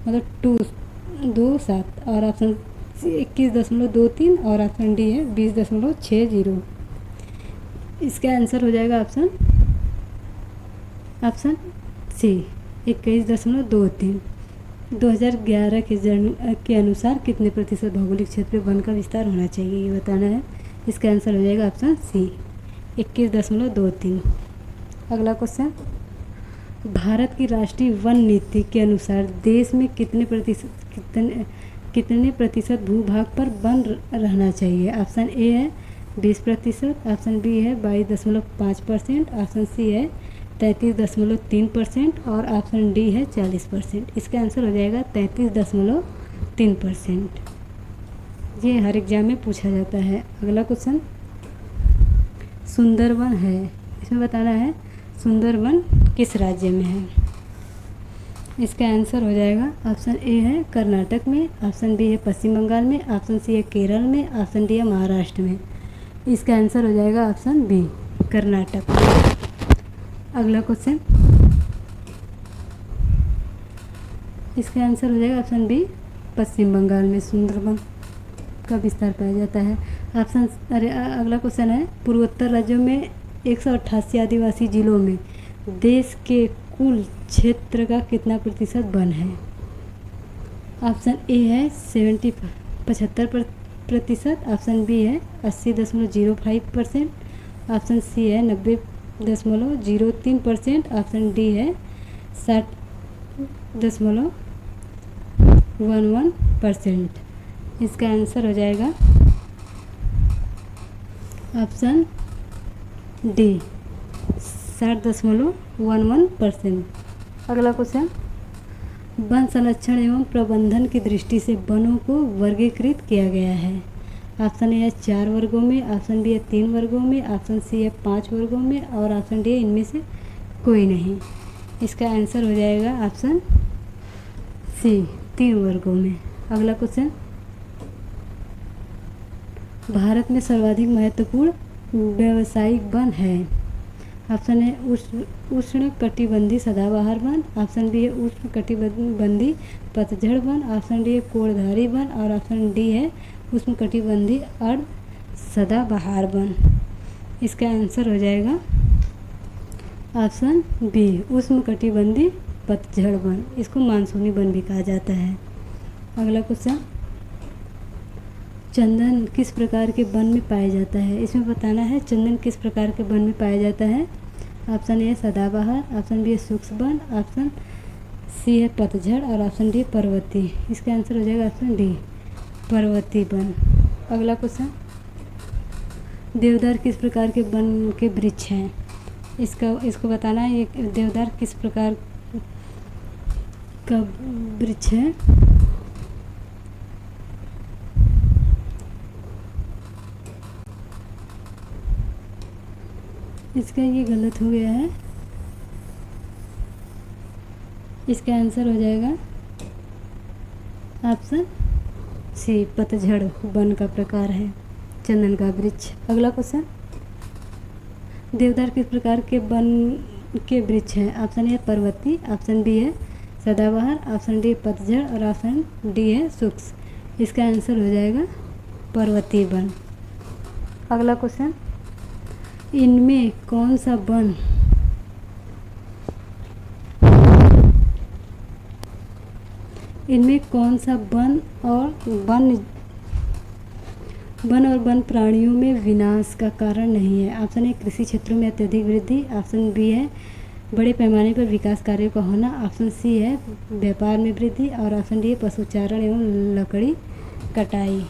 मतलब 2.27 और ऑप्शन सी 21.23 और ऑप्शन डी है 20.60। इसका आंसर हो जाएगा ऑप्शन सी 21.23। 2011 के अनुसार कितने प्रतिशत भौगोलिक क्षेत्र में वन का विस्तार होना चाहिए, ये बताना है। इसका आंसर हो जाएगा ऑप्शन सी 21.23। अगला क्वेश्चन, भारत की राष्ट्रीय वन नीति के अनुसार देश में कितने प्रतिशत भूभाग पर वन रहना चाहिए? ऑप्शन ए है 20%, ऑप्शन बी है 22.5%, ऑप्शन सी है 33.3% और ऑप्शन डी है 40%। इसका आंसर हो जाएगा 33.3%। ये हर एग्जाम में पूछा जाता है। अगला क्वेश्चन, सुंदरवन है, इसमें बताना है सुंदरवन किस राज्य में है? इसका आंसर हो जाएगा ऑप्शन ए है कर्नाटक में, ऑप्शन बी है पश्चिम बंगाल में, ऑप्शन सी है केरल में, ऑप्शन डी है महाराष्ट्र में। इसका आंसर हो जाएगा ऑप्शन बी कर्नाटक। अगला क्वेश्चन, इसका आंसर हो जाएगा ऑप्शन बी पश्चिम बंगाल में सुंदरवन का विस्तार पाया जाता है। अगला क्वेश्चन है, पूर्वोत्तर राज्यों में 188 आदिवासी जिलों में देश के कुल क्षेत्र का कितना प्रतिशत वन है? ऑप्शन ए है 75%, ऑप्शन बी है 80.05%, ऑप्शन सी है 90.03%, ऑप्शन डी है 60.11%। इसका आंसर हो जाएगा ऑप्शन डी 60.11%। अगला क्वेश्चन, वन संरक्षण एवं प्रबंधन की दृष्टि से वनों को वर्गीकृत किया गया है। ऑप्शन ए है 4 वर्गों में, ऑप्शन बी है 3 वर्गों में, ऑप्शन सी है 5 वर्गों में और ऑप्शन डी है इनमें से कोई नहीं। इसका आंसर हो जाएगा ऑप्शन सी 3 वर्गों में। अगला क्वेश्चन, भारत में सर्वाधिक महत्वपूर्ण व्यावसायिक वन है। ऑप्शन है उष्ण कटिबंधीय सदाबहार वन, ऑप्शन बी है उष्ण कटिबंधीय पतझड़ वन, ऑप्शन डी है कोड़धारी वन और ऑप्शन डी है उष्ण कटिबंधीय अर्ध सदाबहार वन। इसका आंसर हो जाएगा ऑप्शन बी उष्ण कटिबंधीय पतझड़ वन। इसको मानसूनी वन भी कहा जाता है। अगला क्वेश्चन, चंदन किस प्रकार के वन में पाया जाता है? इसमें बताना है चंदन किस प्रकार के वन में पाया जाता है। ऑप्शन ए है सदाबहार, ऑप्शन बी है शुष्क वन, ऑप्शन सी है पतझड़ और ऑप्शन डी पर्वतीय। इसका आंसर हो जाएगा ऑप्शन डी पर्वतीय वन। अगला क्वेश्चन, देवदार किस प्रकार के वन के वृक्ष हैं? इसको बताना है। ये देवदार किस प्रकार का वृक्ष है? इसका ये गलत हो गया है। इसका आंसर हो जाएगा ऑप्शन सी, पतझड़ वन का प्रकार है, चंदन का वृक्ष। अगला क्वेश्चन, देवदार किस प्रकार के वन के वृक्ष हैं? Option A Parvati, option B है सदाबहार, ऑप्शन डी पतझड़ और ऑप्शन डी है शुष्क। इसका आंसर हो जाएगा पर्वतीय वन। अगला क्वेश्चन, इनमें कौन सा वन वन प्राणियों में विनाश का कारण नहीं है? ऑप्शन ए कृषि क्षेत्रों में अत्यधिक वृद्धि, ऑप्शन बी है बड़े पैमाने पर विकास कार्यों का होना, ऑप्शन सी है व्यापार में वृद्धि और ऑप्शन डी है पशुचारण एवं लकड़ी कटाई।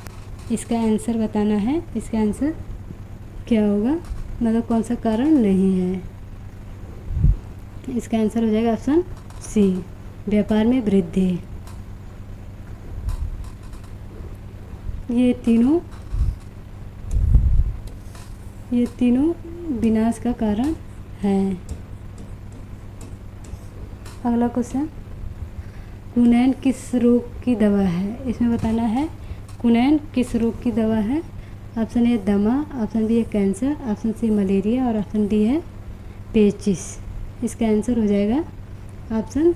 इसका आंसर बताना है। इसका आंसर क्या होगा, मतलब कौन सा कारण नहीं है? इसका आंसर हो जाएगा ऑप्शन सी, व्यापार में वृद्धि। ये तीनों विनाश का कारण हैं। अगला क्वेश्चन, कुनैन किस रोग की दवा है? इसमें बताना है कुनैन किस रोग की दवा है। ऑप्शन ए दमा, ऑप्शन बी है कैंसर, ऑप्शन सी मलेरिया और ऑप्शन डी है पेचिस। इसका आंसर हो जाएगा ऑप्शन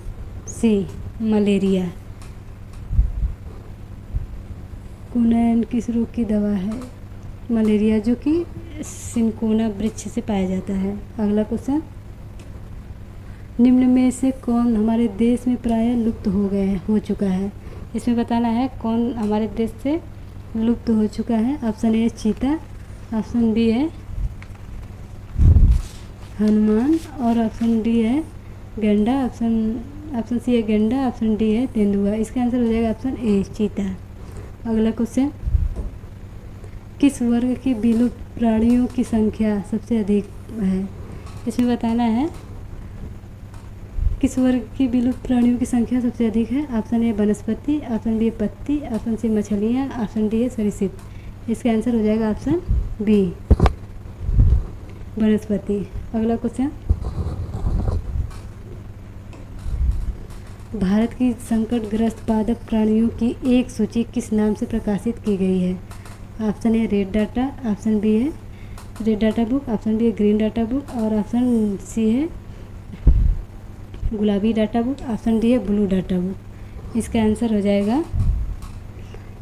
सी, मलेरिया। कुनैन किस रोग की दवा है? मलेरिया, जो कि सिंकोना वृक्ष से पाया जाता है। अगला क्वेश्चन, निम्न में से कौन हमारे देश में प्रायः लुप्त हो चुका है? इसमें बताना है कौन हमारे देश से लुप्त हो चुका है। ऑप्शन ए चीता, ऑप्शन बी है हनुमान और ऑप्शन डी है गैंडा, ऑप्शन सी है गैंडा, ऑप्शन डी है तेंदुआ। इसका आंसर हो जाएगा ऑप्शन ए, चीता। अगला क्वेश्चन, किस वर्ग की विलुप्त प्राणियों की संख्या सबसे अधिक है? इसमें बताना है किस वर्ग की विलुप्त प्राणियों की संख्या सबसे अधिक है। ऑप्शन ए वनस्पति, ऑप्शन बी पत्ती, ऑप्शन सी मछलियाँ, ऑप्शन डी है सरीसृप। इसका आंसर हो जाएगा ऑप्शन बी, वनस्पति। अगला क्वेश्चन, भारत की संकटग्रस्त पादप प्राणियों की एक सूची किस नाम से प्रकाशित की गई है? Option A red data, option B है red data book, option B है ग्रीन डाटा बुक और ऑप्शन सी है गुलाबी डाटा बुक, ऑप्शन डी है ब्लू डाटा बुक। इसका आंसर हो जाएगा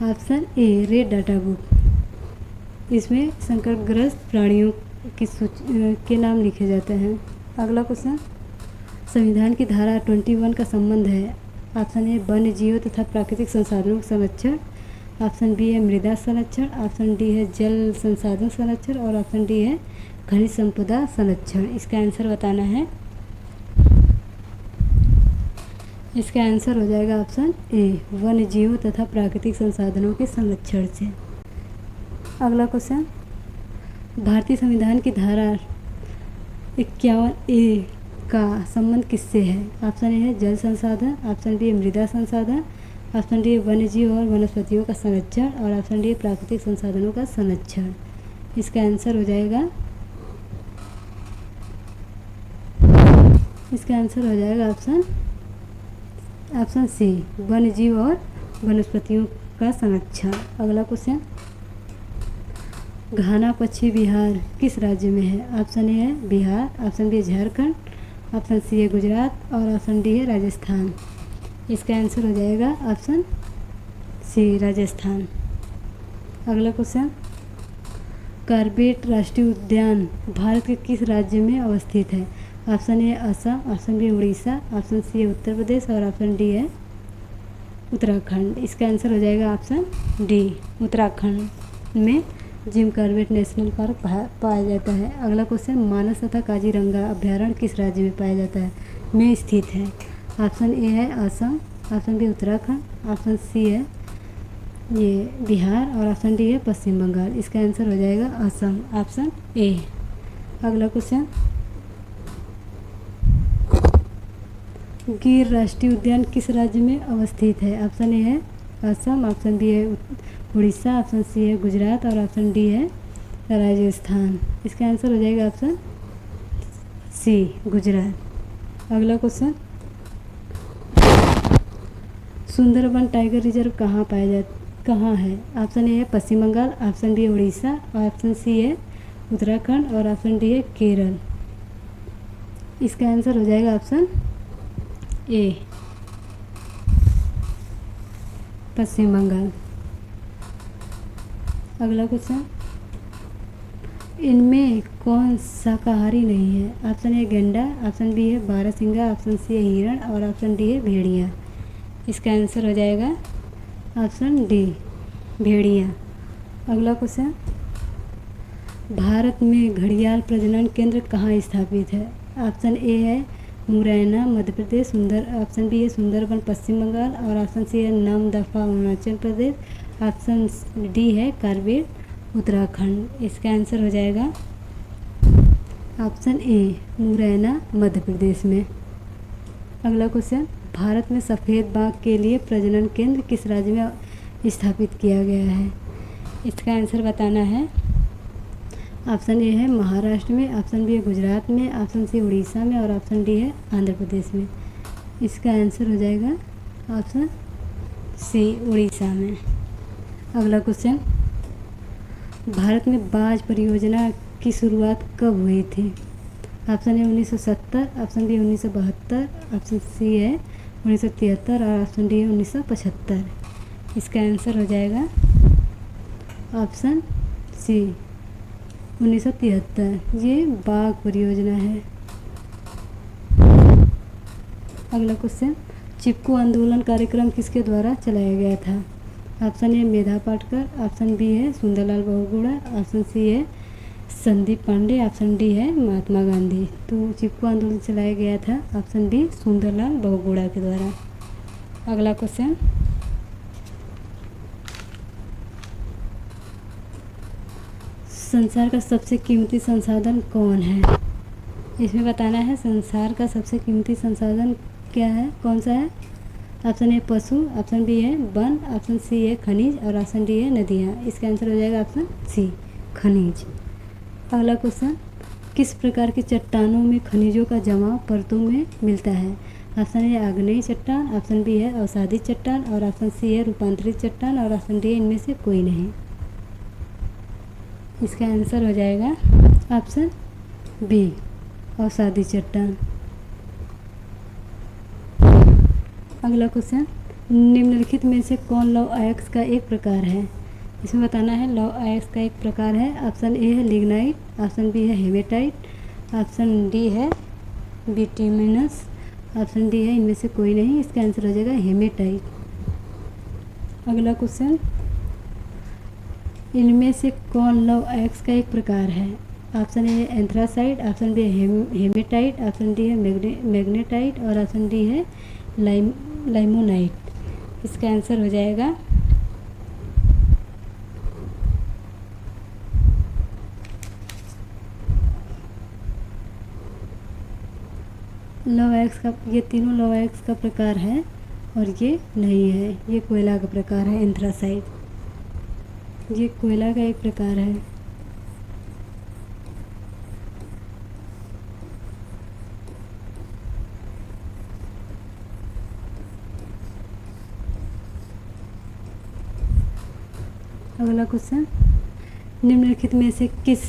option A, red data book. इसमें संकटग्रस्त प्राणियों की सूची के नाम लिखे जाते हैं। अगला क्वेश्चन, संविधान की धारा 21 का संबंध है। ऑप्शन ए वन्य जीवों तथा प्राकृतिक संसाधनों का संरक्षण, ऑप्शन बी है मृदा संरक्षण, ऑप्शन डी है जल संसाधन संरक्षण और ऑप्शन डी है खनिज संपदा संरक्षण। इसका आंसर बताना है। इसका आंसर हो जाएगा ऑप्शन ए, वन्य जीवों तथा प्राकृतिक संसाधनों के संरक्षण से। अगला क्वेश्चन, भारतीय संविधान की धारा 51A का संबंध किससे है? ऑप्शन ए है जल संसाधन, ऑप्शन बी है मृदा संसाधन, ऑप्शन डी है वन्य जीव और वनस्पतियों का संरक्षण और ऑप्शन डी है प्राकृतिक संसाधनों का संरक्षण। इसका आंसर हो जाएगा ऑप्शन सी, वन्य जीव और वनस्पतियों का संरक्षण। अगला क्वेश्चन, घाना पश्चिमी बिहार किस राज्य में है? ऑप्शन ए है बिहार, ऑप्शन बी है झारखंड, ऑप्शन सी है गुजरात और ऑप्शन डी है राजस्थान। इसका आंसर हो जाएगा ऑप्शन सी, राजस्थान। अगला क्वेश्चन, कॉर्बेट राष्ट्रीय उद्यान भारत के किस राज्य में अवस्थित है? Option A Assam, option B Orissa, option C है उत्तर प्रदेश और ऑप्शन डी है उत्तराखंड। इसका आंसर हो जाएगा ऑप्शन डी, उत्तराखंड में जिम कॉर्बेट नेशनल पार्क पाया जाता है। अगला क्वेश्चन, मानस तथा काजीरंगा अभ्यारण्य किस राज्य में पाया जाता है में स्थित है? ऑप्शन ए है Assam, option B Uttarakhand, option C है ये बिहार और ऑप्शन डी है पश्चिम बंगाल। इसका आंसर हो जाएगा असम, ऑप्शन ए। अगला क्वेश्चन, गिर राष्ट्रीय उद्यान किस राज्य में अवस्थित है? ऑप्शन ए है असम, ऑप्शन बी है उड़ीसा, ऑप्शन सी है गुजरात और ऑप्शन डी है राजस्थान। इसका आंसर हो जाएगा ऑप्शन सी, गुजरात। अगला क्वेश्चन, सुंदरबन टाइगर रिजर्व कहाँ है? ऑप्शन ए है पश्चिम बंगाल, ऑप्शन बी है उड़ीसा और ऑप्शन सी है उत्तराखंड और ऑप्शन डी है केरल। इसका आंसर हो जाएगा ऑप्शन ए, पश्चिम बंगाल। अगला क्वेश्चन, इनमें कौन शाकाहारी नहीं है? ऑप्शन ए गैंडा, ऑप्शन बी है बारहसिंगा, ऑप्शन सी है हिरण और ऑप्शन डी है भेड़िया। इसका आंसर हो जाएगा ऑप्शन डी, भेड़िया। अगला क्वेश्चन, भारत में घड़ियाल प्रजनन केंद्र कहाँ स्थापित है? ऑप्शन ए है मुरैना मध्य प्रदेश, ऑप्शन बी है सुंदरबन पश्चिम बंगाल और ऑप्शन सी है नामदफा अरुणाचल प्रदेश, ऑप्शन डी है कारबेर उत्तराखंड। इसका आंसर हो जाएगा ऑप्शन ए, मुरैना मध्य प्रदेश में। अगला क्वेश्चन, भारत में सफ़ेद बाघ के लिए प्रजनन केंद्र किस राज्य में स्थापित किया गया है? इसका आंसर बताना है। ऑप्शन ए है महाराष्ट्र में, ऑप्शन बी है गुजरात में, ऑप्शन सी उड़ीसा में और ऑप्शन डी है आंध्र प्रदेश में। इसका आंसर हो जाएगा ऑप्शन सी, उड़ीसा में। अगला क्वेश्चन, भारत में बाज परियोजना की शुरुआत कब हुई थी? Option A 1970, option B 1972, option C है 1973 और ऑप्शन डी है 1975। इसका आंसर हो जाएगा ऑप्शन सी, 1973। ये बाघ परियोजना है। अगला क्वेश्चन, चिपको आंदोलन कार्यक्रम किसके द्वारा चलाया गया था? Option A Medha Patkar, option B है सुंदरलाल बहुगुणा, ऑप्शन सी है संदीप पांडे, ऑप्शन डी है महात्मा गांधी। तो चिपको आंदोलन चलाया गया था ऑप्शन बी, सुंदरलाल बहुगुणा के द्वारा। अगला क्वेश्चन, संसार का सबसे कीमती संसाधन कौन है? इसमें बताना है संसार का सबसे कीमती संसाधन क्या है, कौन सा है? ऑप्शन ए पशु, ऑप्शन बी है वन, ऑप्शन सी है खनिज और ऑप्शन डी है नदियाँ। इसका आंसर हो जाएगा ऑप्शन सी, खनिज। अगला क्वेश्चन, किस प्रकार की चट्टानों में खनिजों का जमाव परतों में मिलता है? ऑप्शन ए आग्नेय चट्टान, ऑप्शन बी है अवसादी चट्टान और ऑप्शन सी है रूपांतरित चट्टान और ऑप्शन डी है इनमें से कोई नहीं। इसका आंसर हो जाएगा ऑप्शन बी, अवसादी चट्टान। अगला क्वेश्चन, निम्नलिखित में से कौन लौह अयस्क का एक प्रकार है? इसमें बताना है लौह अयस्क का एक प्रकार है। ऑप्शन ए है लिग्नाइट, ऑप्शन बी है हेमेटाइट, ऑप्शन डी है बिटुमिनस, ऑप्शन डी है इनमें से कोई नहीं। इसका आंसर हो जाएगा हेमेटाइट। अगला क्वेश्चन, इनमें से कौन लौह अयस्क का एक प्रकार है? ऑप्शन ए है एंथ्रासाइट, ऑप्शन बी है हेमेटाइट, ऑप्शन डी है मैग्नेटाइट और ऑप्शन डी है लाइमोनाइट। इसका आंसर हो जाएगा लौह अयस्क का, ये तीनों लौह अयस्क का प्रकार है और ये नहीं है, ये कोयला का प्रकार है एंथ्रासाइट, ये कोयला का एक प्रकार है। अगला क्वेश्चन, निम्नलिखित में से किस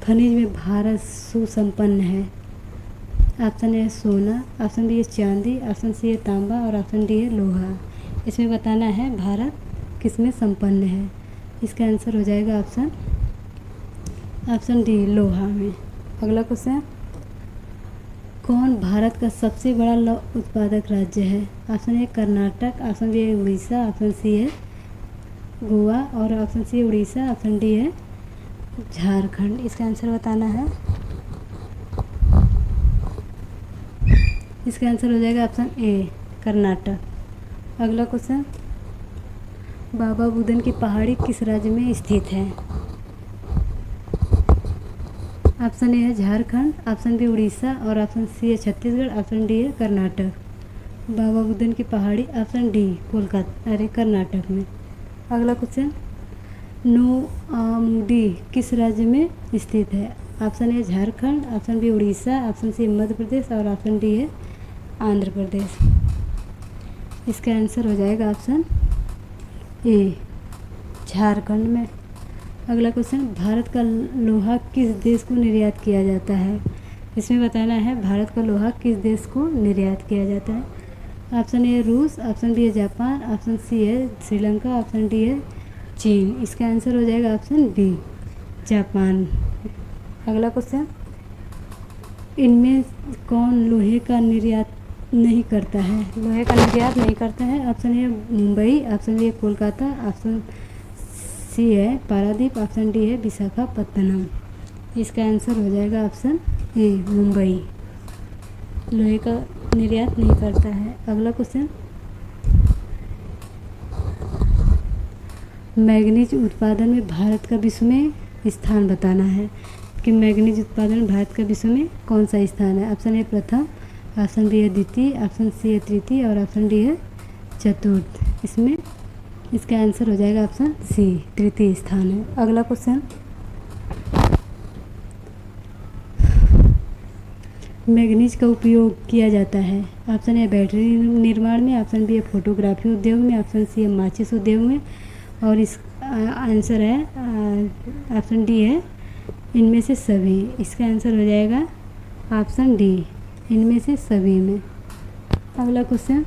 खनिज में भारत सुसंपन्न है? ऑप्शन ए है सोना, ऑप्शन बी है चांदी, ऑप्शन सी है तांबा और ऑप्शन डी है लोहा। इसमें बताना है भारत किस में संपन्न है। इसका आंसर हो जाएगा ऑप्शन डी, लोहा में। अगला क्वेश्चन, कौन भारत का सबसे बड़ा लौह उत्पादक राज्य है? Option A Karnataka, option B है उड़ीसा, ऑप्शन सी है गोवा और ऑप्शन सी है उड़ीसा, ऑप्शन डी है झारखंड। इसका आंसर बताना है। इसका आंसर हो जाएगा ऑप्शन ए, कर्नाटक। अगला क्वेश्चन, बाबा बुदन की पहाड़ी किस राज्य में स्थित है? ऑप्शन ए है झारखंड, ऑप्शन बी उड़ीसा और ऑप्शन सी है छत्तीसगढ़, ऑप्शन डी है कर्नाटक। बाबा बुदन की पहाड़ी ऑप्शन डी कोलकाता अरे कर्नाटक में। अगला क्वेश्चन, नुआमुडी किस राज्य में स्थित है? Option A Jharkhand, option B Orissa, option C Madhya Pradesh और ऑप्शन डी है आंध्र प्रदेश। इसका आंसर हो जाएगा ऑप्शन ए झारखंड में। अगला क्वेश्चन, भारत का लोहा किस देश को निर्यात किया जाता है? इसमें बताना है भारत का लोहा किस देश को निर्यात किया जाता है। ऑप्शन ए रूस, ऑप्शन बी है जापान, ऑप्शन सी है श्रीलंका, ऑप्शन डी है चीन। इसका आंसर हो जाएगा ऑप्शन बी जापान। अगला क्वेश्चन, इनमें कौन लोहे का निर्यात नहीं करता है? लोहे का निर्यात नहीं करता है। Option A Mumbai, option B है कोलकाता, ऑप्शन सी है पारादीप, ऑप्शन डी है विशाखापत्तनम। इसका आंसर हो जाएगा ऑप्शन ए मुंबई, लोहे का निर्यात नहीं करता है। अगला क्वेश्चन, मैग्नीज उत्पादन में भारत का विश्व में स्थान बताना है कि मैग्नीज उत्पादन में भारत का विश्व में कौन सा स्थान है। ऑप्शन ए प्रथम, ऑप्शन बी है द्वितीय, ऑप्शन सी है तृतीय और ऑप्शन डी है चतुर्थ। इसमें इसका आंसर हो जाएगा ऑप्शन सी तृतीय स्थान है। अगला क्वेश्चन, मैग्नीज का उपयोग किया जाता है। ऑप्शन ए बैटरी निर्माण में, ऑप्शन बी है फोटोग्राफी उद्योग में, ऑप्शन सी है माचिस उद्योग में और इस आंसर है ऑप्शन डी है इनमें से सभी। इसका आंसर हो जाएगा ऑप्शन डी इनमें से सभी में। अगला क्वेश्चन,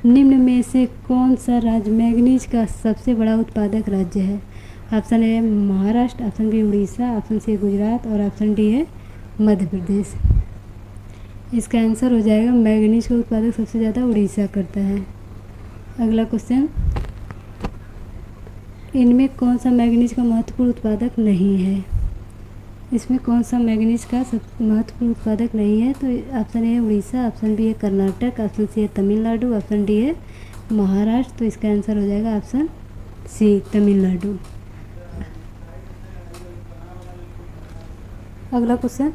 निम्न में से कौन सा राज्य मैग्नीज का सबसे बड़ा उत्पादक राज्य है? Option A Maharashtra, option B Orissa, option C Gujarat और ऑप्शन डी है मध्य प्रदेश। इसका आंसर हो जाएगा मैग्नीज का उत्पादक सबसे ज़्यादा उड़ीसा करता है। अगला क्वेश्चन, इनमें कौन सा मैग्नीज का महत्वपूर्ण उत्पादक नहीं है? इसमें कौन सा मैग्नीज का सब महत्वपूर्ण उत्पादक नहीं है? तो ऑप्शन ए है उड़ीसा, ऑप्शन बी है कर्नाटक, ऑप्शन सी है तमिलनाडु, ऑप्शन डी है महाराष्ट्र। तो इसका आंसर हो जाएगा ऑप्शन सी तमिलनाडु। अगला क्वेश्चन,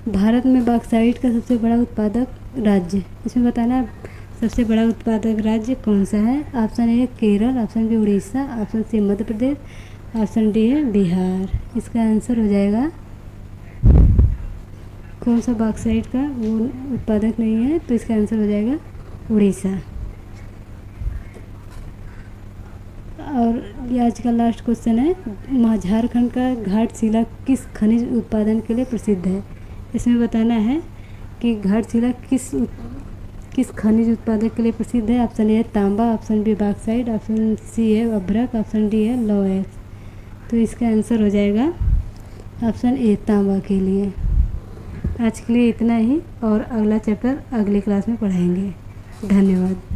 भारत में बॉक्साइट का सबसे बड़ा उत्पादक राज्य, इसमें बताना है सबसे बड़ा उत्पादक राज्य कौन सा है। Option A Kerala, option B Orissa, option C Madhya Pradesh, option D है बिहार। इसका आंसर हो जाएगा कौन सा बॉक्साइट का वो उत्पादक नहीं है, तो इसका आंसर हो जाएगा उड़ीसा। और ये आज का लास्ट क्वेश्चन है, झारखंड का घाटशिला किस खनिज उत्पादन के लिए प्रसिद्ध है? इसमें बताना है कि घाटशिला किस खनिज उत्पादक के लिए प्रसिद्ध है। ऑप्शन ए है तांबा, option B bauxite, option C है अभ्रक, ऑप्शन डी है लौह। तो इसका आंसर हो जाएगा ऑप्शन ए तांबा के लिए। आज के लिए इतना ही और अगला चैप्टर अगली क्लास में पढ़ाएंगे। धन्यवाद।